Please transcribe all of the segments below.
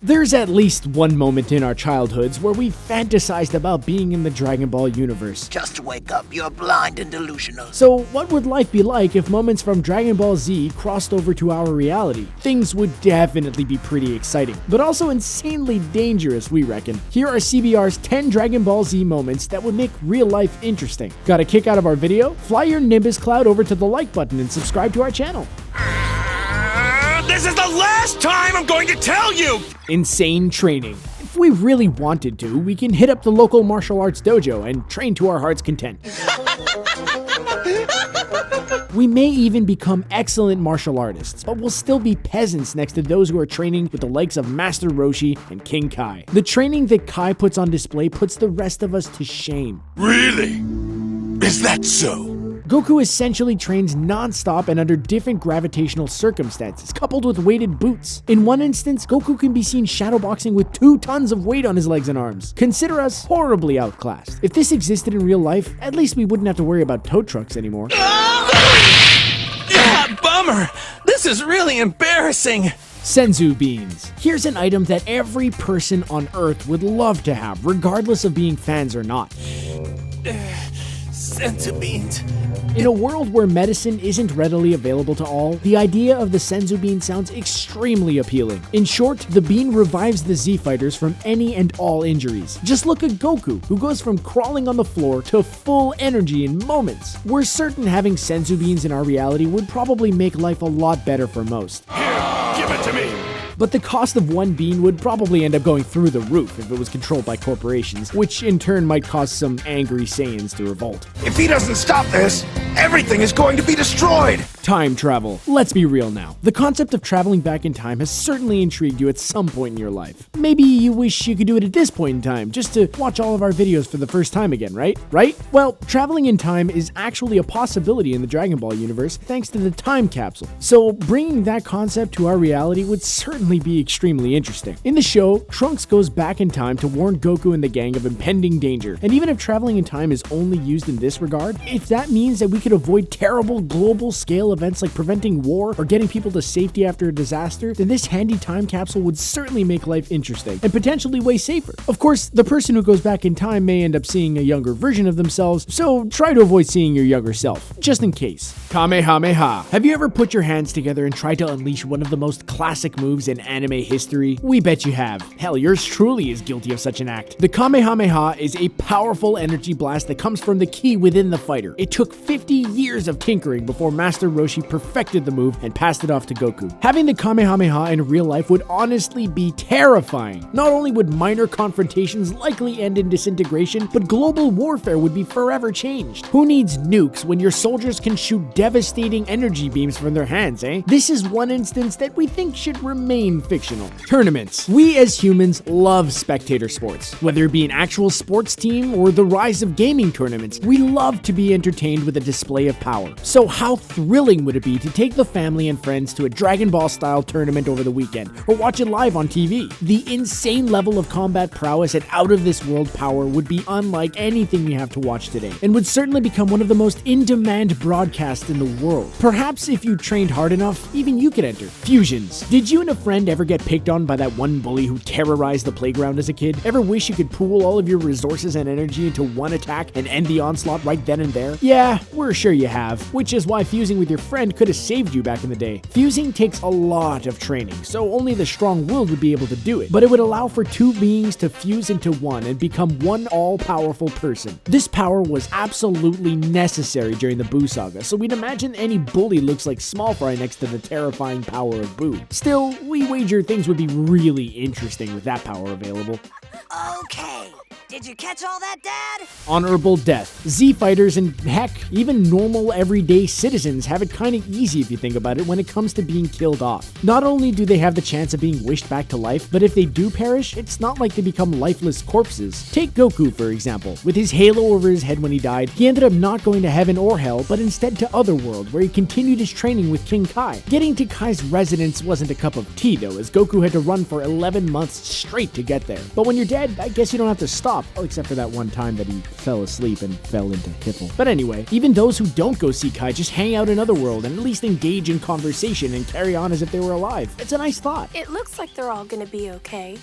There's at least one moment in our childhoods where we fantasized about being in the Dragon Ball universe. Just wake up, you're blind and delusional. So what would life be like if moments from Dragon Ball Z crossed over to our reality? Things would definitely be pretty exciting, but also insanely dangerous, we reckon. Here are CBR's 10 Dragon Ball Z moments that would make real life interesting. Got a kick out of our video? Fly your Nimbus cloud over to the like button and subscribe to our channel. This is the last time I'm going to tell you! Insane training. If we really wanted to, we can hit up the local martial arts dojo and train to our heart's content. We may even become excellent martial artists, but we'll still be peasants next to those who are training with the likes of Master Roshi and King Kai. The training that Kai puts on display puts the rest of us to shame. Really? Is that so? Goku essentially trains non-stop and under different gravitational circumstances, coupled with weighted boots. In one instance, Goku can be seen shadowboxing with 2 tons of weight on his legs and arms. Consider us horribly outclassed. If this existed in real life, at least we wouldn't have to worry about tow trucks anymore. Yeah, bummer! This is really embarrassing! Senzu Beans. Here's an item that every person on Earth would love to have, regardless of being fans or not. Senzu Beans. In a world where medicine isn't readily available to all, the idea of the Senzu Bean sounds extremely appealing. In short, the bean revives the Z fighters from any and all injuries. Just look at Goku, who goes from crawling on the floor to full energy in moments. We're certain having Senzu Beans in our reality would probably make life a lot better for most. Here, give it to me! But the cost of one bean would probably end up going through the roof if it was controlled by corporations, which in turn might cause some angry Saiyans to revolt. If he doesn't stop this, everything is going to be destroyed! Time travel. Let's be real now. The concept of traveling back in time has certainly intrigued you at some point in your life. Maybe you wish you could do it at this point in time, just to watch all of our videos for the first time again, right? Well, traveling in time is actually a possibility in the Dragon Ball universe thanks to the time capsule. So bringing that concept to our reality would certainly be extremely interesting. In the show, Trunks goes back in time to warn Goku and the gang of impending danger. And even if traveling in time is only used in this regard, if that means that we could avoid terrible global scale events like preventing war or getting people to safety after a disaster, then this handy time capsule would certainly make life interesting and potentially way safer. Of course, the person who goes back in time may end up seeing a younger version of themselves, so try to avoid seeing your younger self, just in case. Kamehameha. Have you ever put your hands together and tried to unleash one of the most classic moves in anime history? We bet you have. Hell, yours truly is guilty of such an act. The Kamehameha is a powerful energy blast that comes from the ki within the fighter. It took 50 years of tinkering before Master Roshi perfected the move and passed it off to Goku. Having the Kamehameha in real life would honestly be terrifying. Not only would minor confrontations likely end in disintegration, but global warfare would be forever changed. Who needs nukes when your soldiers can shoot devastating energy beams from their hands, eh? This is one instance that we think should remain fictional. Tournaments. We as humans love spectator sports. Whether it be an actual sports team or the rise of gaming tournaments, we love to be entertained with a display of power. So how thrilling would it be to take the family and friends to a Dragon Ball style tournament over the weekend, or watch it live on TV? The insane level of combat prowess and out of this world power would be unlike anything we have to watch today, and would certainly become one of the most in-demand broadcasts in the world. Perhaps if you trained hard enough, even you could enter. Fusions. Did you and a friend ever get picked on by that one bully who terrorized the playground as a kid? Ever wish you could pool all of your resources and energy into one attack and end the onslaught right then and there? Yeah, we're sure you have, which is why fusing with your friend could have saved you back in the day. Fusing takes a lot of training, so only the strong-willed would be able to do it, but it would allow for 2 beings to fuse into one and become one all-powerful person. This power was absolutely necessary during the Buu saga, so we'd imagine any bully looks like small fry next to the terrifying power of Buu. Still, we wager things would be really interesting with that power available. Okay, did you catch all that, Dad? Honorable death. Z fighters and heck, even normal everyday citizens have it kinda easy if you think about it when it comes to being killed off. Not only do they have the chance of being wished back to life, but if they do perish, it's not like they become lifeless corpses. Take Goku, for example. With his halo over his head when he died, he ended up not going to heaven or hell, but instead to Otherworld, where he continued his training with King Kai. Getting to Kai's residence wasn't a cup of tea though, as Goku had to run for 11 months straight to get there. But when you're dead, I guess you don't have to stop. stop. Well, except for that one time that he fell asleep and fell into Hiffle. But anyway, even those who don't go see Kai just hang out in Otherworld and at least engage in conversation and carry on as if they were alive. It's a nice thought. It looks like they're all gonna be okay.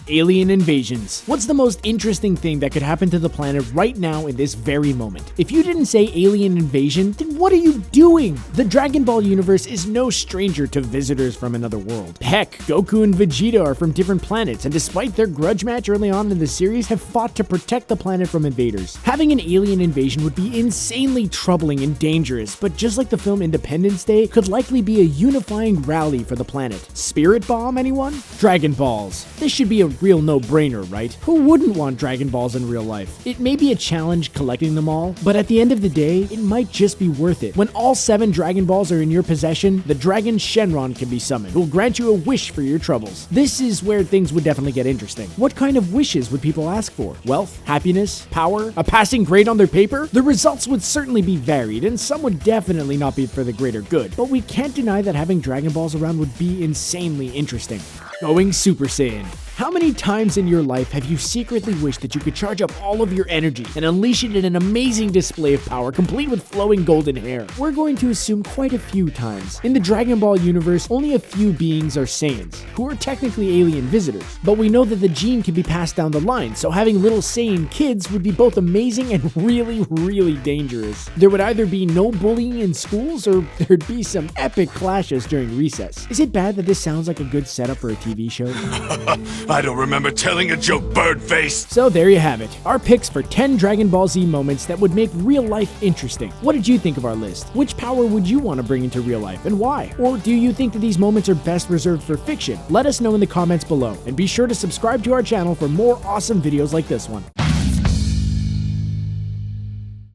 Alien invasions. What's the most interesting thing that could happen to the planet right now in this very moment? If you didn't say alien invasion, then what are you doing? The Dragon Ball universe is no stranger to visitors from another world. Heck, Goku and Vegeta are from different planets, and despite their grudge match early on in the series, have fought to protect the planet from invaders. Having an alien invasion would be insanely troubling and dangerous, but just like the film Independence Day, could likely be a unifying rally for the planet. Spirit Bomb, anyone? Dragon Balls. This should be a real no-brainer, right? Who wouldn't want Dragon Balls in real life? It may be a challenge collecting them all, but at the end of the day, it might just be worth it. When all 7 Dragon Balls are in your possession, the Dragon Shenron can be summoned, who will grant you a wish for your troubles. This is where things would definitely get interesting. What kind of wishes would people ask for? Wealth? Happiness? Power? A passing grade on their paper? The results would certainly be varied, and some would definitely not be for the greater good, but we can't deny that having Dragon Balls around would be insanely interesting. Going Super Saiyan. How many times in your life have you secretly wished that you could charge up all of your energy and unleash it in an amazing display of power, complete with flowing golden hair? We're going to assume quite a few times. In the Dragon Ball universe, only a few beings are Saiyans, who are technically alien visitors. But we know that the gene can be passed down the line, so having little Saiyan kids would be both amazing and really dangerous. There would either be no bullying in schools, or there'd be some epic clashes during recess. Is it bad that this sounds like a good setup for a TV show? I don't remember telling a joke, Birdface. So there you have it, our picks for 10 Dragon Ball Z moments that would make real life interesting. What did you think of our list? Which power would you want to bring into real life, and why? Or do you think that these moments are best reserved for fiction? Let us know in the comments below, and be sure to subscribe to our channel for more awesome videos like this one.